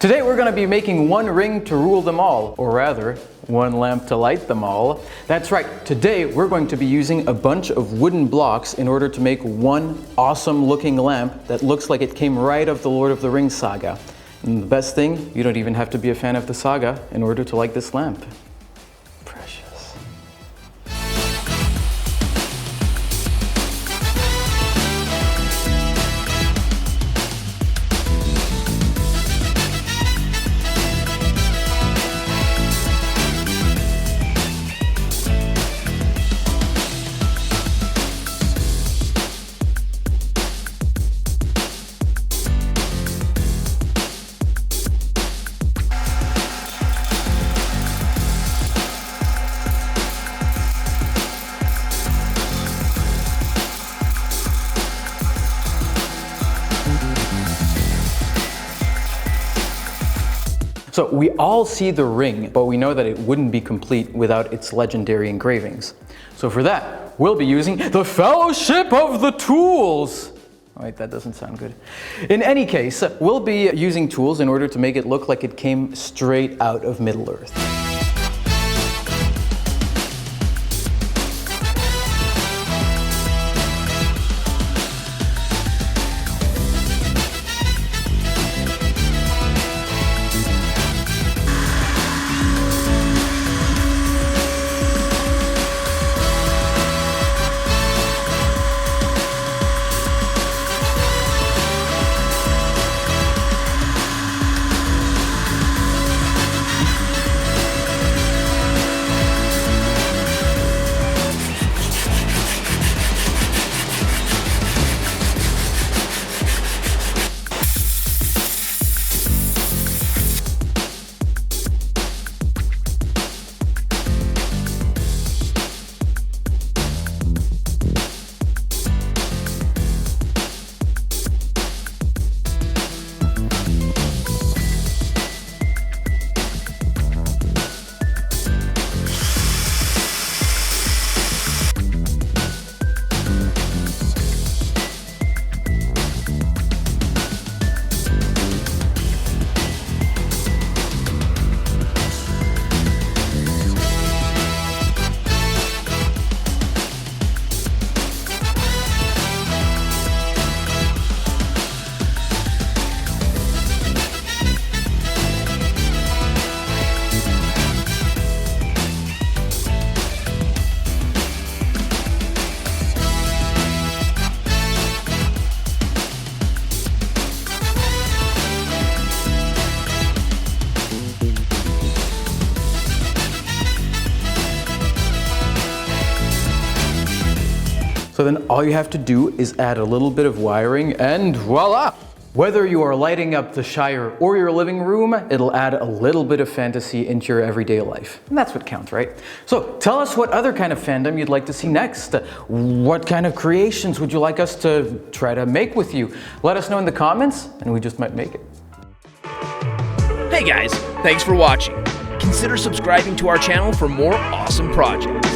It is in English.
Today we're going to be making one ring to rule them all, or rather, one lamp to light them all. That's right, today we're going to be using a bunch of wooden blocks in order to make one awesome looking lamp that looks like it came right out of the Lord of the Rings saga. And the best thing, you don't even have to be a fan of the saga in order to like this lamp. Precious. So we all see the ring, but we know that it wouldn't be complete without its legendary engravings. So for that, we'll be using the Fellowship of the Tools. Oh, wait, that doesn't sound good. In any case, we'll be using tools in order to make it look like it came straight out of Middle-earth. So then all you have to do is add a little bit of wiring and voila! Whether you are lighting up the Shire or your living room, it'll add a little bit of fantasy into your everyday life. And that's what counts, right? So tell us what other kind of fandom you'd like to see next. What kind of creations would you like us to try to make with you? Let us know in the comments and we just might make it. Hey guys, thanks for watching. Consider subscribing to our channel for more awesome projects.